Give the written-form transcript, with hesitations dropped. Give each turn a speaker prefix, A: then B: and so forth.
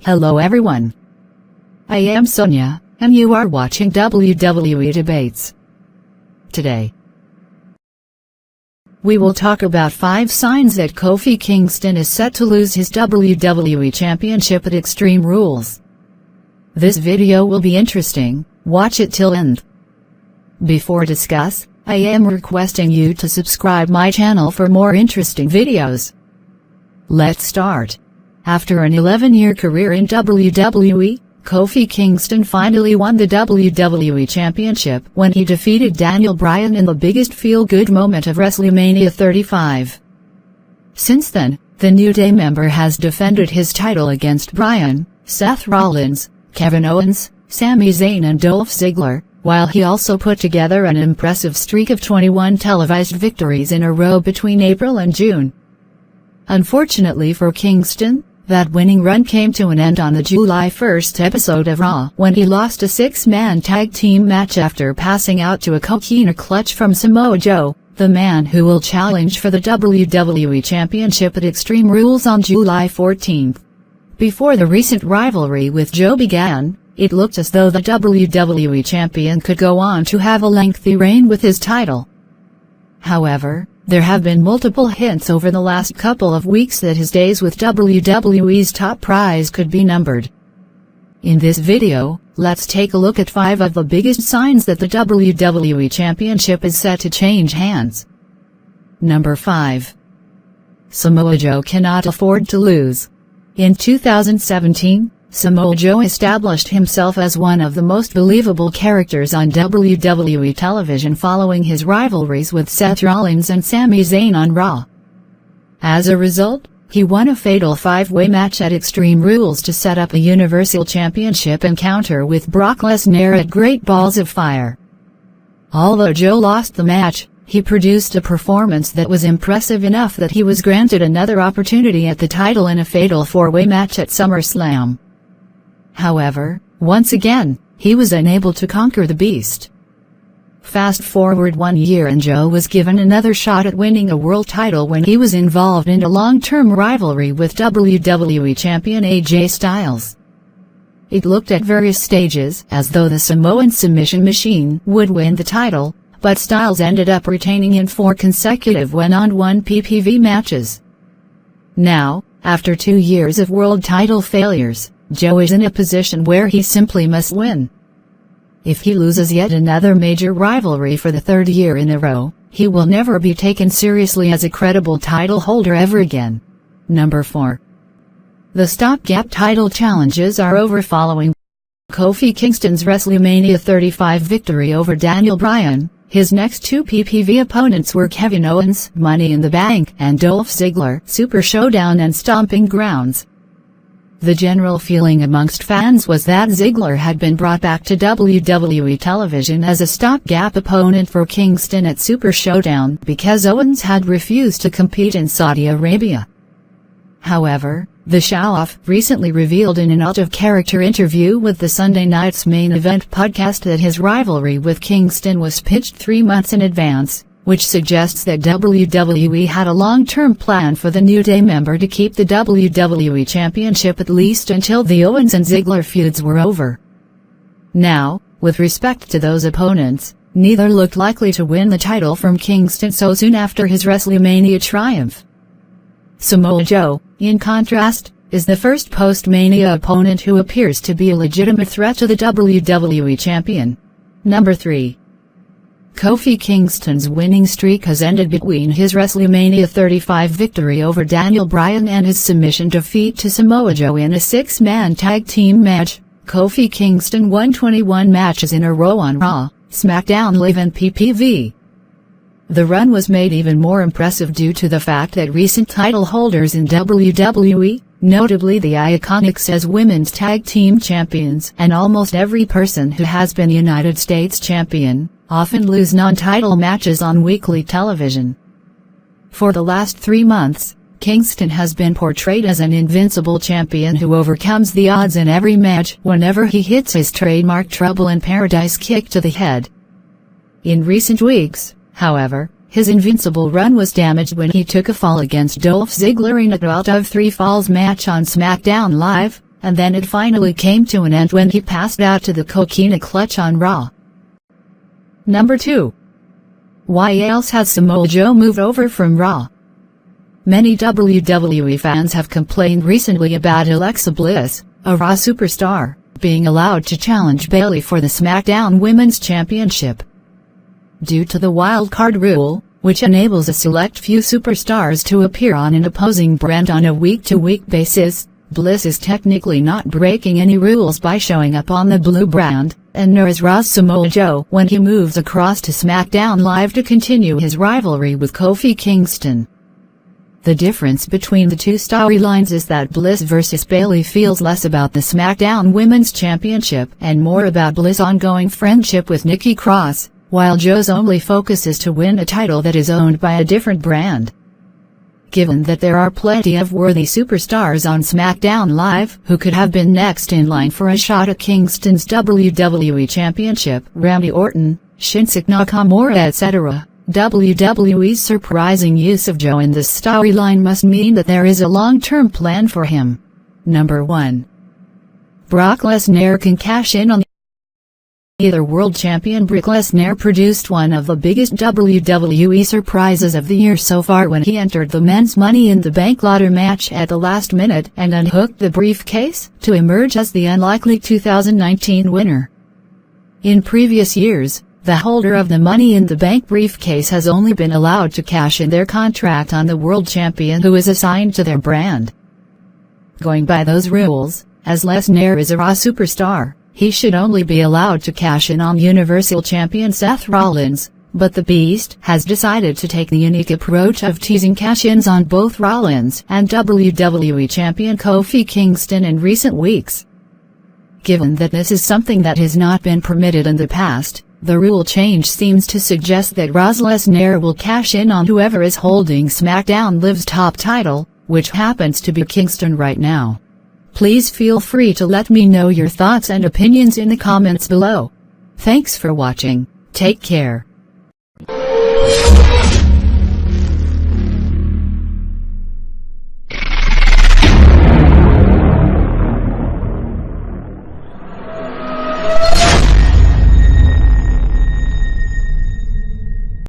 A: Hello everyone. I am Sonia, and you are watching WWE Debates. Today, we will talk about 5 signs that Kofi Kingston is set to lose his WWE Championship at Extreme Rules. This video will be interesting, watch it till end. Before discuss, I am requesting you to subscribe my channel for more interesting videos. Let's start. After an 11-year career in WWE, Kofi Kingston finally won the WWE Championship when he defeated Daniel Bryan in the biggest feel-good moment of WrestleMania 35. Since then, the New Day member has defended his title against Bryan, Seth Rollins, Kevin Owens, Sami Zayn and Dolph Ziggler, while he also put together an impressive streak of 21 televised victories in a row between April and June. Unfortunately for Kingston, that winning run came to an end on the July 1st episode of Raw when he lost a 6-man tag team match after passing out to a coquina clutch from Samoa Joe, the man who will challenge for the WWE Championship at Extreme Rules on July 14th. Before the recent rivalry with Joe began, it looked as though the WWE Champion could go on to have a lengthy reign with his title. However, there have been multiple hints over the last couple of weeks that his days with WWE's top prize could be numbered. In this video, let's take a look at 5 of the biggest signs that the WWE Championship is set to change hands. Number 5. Samoa Joe cannot afford to lose. In 2017, Samoa Joe established himself as one of the most believable characters on WWE television following his rivalries with Seth Rollins and Sami Zayn on Raw. As a result, he won a fatal 5-way match at Extreme Rules to set up a Universal Championship encounter with Brock Lesnar at Great Balls of Fire. Although Joe lost the match, he produced a performance that was impressive enough that he was granted another opportunity at the title in a fatal 4-way match at SummerSlam. However, once again, he was unable to conquer the beast. Fast forward 1 year and Joe was given another shot at winning a world title when he was involved in a long-term rivalry with WWE Champion AJ Styles. It looked at various stages as though the Samoan submission machine would win the title, but Styles ended up retaining in 4 consecutive one-on-one PPV matches. Now, after 2 years of world title failures, Joe is in a position where he simply must win. If he loses yet another major rivalry for the 3rd year in a row, he will never be taken seriously as a credible title holder ever again. Number 4. The stopgap title challenges are over following Kofi Kingston's WrestleMania 35 victory over Daniel Bryan. His next 2 PPV opponents were Kevin Owens, Money in the Bank, and Dolph Ziggler, Super Showdown and Stomping Grounds. The general feeling amongst fans was that Ziggler had been brought back to WWE television as a stopgap opponent for Kingston at Super Showdown because Owens had refused to compete in Saudi Arabia. However, the show-off recently revealed in an out-of-character interview with the Sunday Night's Main Event podcast that his rivalry with Kingston was pitched 3 months in advance, which suggests that WWE had a long-term plan for the New Day member to keep the WWE Championship at least until the Owens and Ziggler feuds were over. Now, with respect to those opponents, neither looked likely to win the title from Kingston so soon after his WrestleMania triumph. Samoa Joe, in contrast, is the first post-Mania opponent who appears to be a legitimate threat to the WWE Champion. Number 3. Kofi Kingston's winning streak has ended between his WrestleMania 35 victory over Daniel Bryan and his submission defeat to Samoa Joe in a 6-man tag team match. Kofi Kingston won 21 matches in a row on Raw, SmackDown Live and PPV. The run was made even more impressive due to the fact that recent title holders in WWE, notably the Iconics as women's tag team champions and almost every person who has been United States champion, often lose non-title matches on weekly television. For the last 3 months, Kingston has been portrayed as an invincible champion who overcomes the odds in every match whenever he hits his trademark Trouble in Paradise kick to the head. In recent weeks, however, his invincible run was damaged when he took a fall against Dolph Ziggler in a 2 out of 3 falls match on SmackDown Live, and then it finally came to an end when he passed out to the coquina clutch on Raw. Number 2. Why else has Samoa Joe moved over from Raw? Many WWE fans have complained recently about Alexa Bliss, a Raw superstar, being allowed to challenge Bayley for the SmackDown Women's Championship. Due to the wild card rule, which enables a select few superstars to appear on an opposing brand on a week-to-week basis, Bliss is technically not breaking any rules by showing up on the blue brand, and nor is Raw's Samoa Joe when he moves across to SmackDown Live to continue his rivalry with Kofi Kingston. The difference between the two storylines is that Bliss vs. Bayley feels less about the SmackDown Women's Championship and more about Bliss' ongoing friendship with Nikki Cross, while Joe's only focus is to win a title that is owned by a different brand. Given that there are plenty of worthy superstars on SmackDown Live who could have been next in line for a shot at Kingston's WWE Championship, Randy Orton, Shinsuke Nakamura etc., WWE's surprising use of Joe in this storyline must mean that there is a long-term plan for him. Number 1. Brock Lesnar can cash in on either world champion. Brock Lesnar produced one of the biggest WWE surprises of the year so far when he entered the men's Money in the Bank ladder match at the last minute and unhooked the briefcase to emerge as the unlikely 2019 winner. In previous years, the holder of the Money in the Bank briefcase has only been allowed to cash in their contract on the world champion who is assigned to their brand. Going by those rules, as Lesnar is a Raw superstar, he should only be allowed to cash in on Universal Champion Seth Rollins, but the Beast has decided to take the unique approach of teasing cash-ins on both Rollins and WWE Champion Kofi Kingston in recent weeks. Given that this is something that has not been permitted in the past, the rule change seems to suggest that Raw's Lesnar will cash in on whoever is holding SmackDown Live's top title, which happens to be Kingston right now. Please feel free to let me know your thoughts and opinions in the comments below. Thanks for watching. Take care.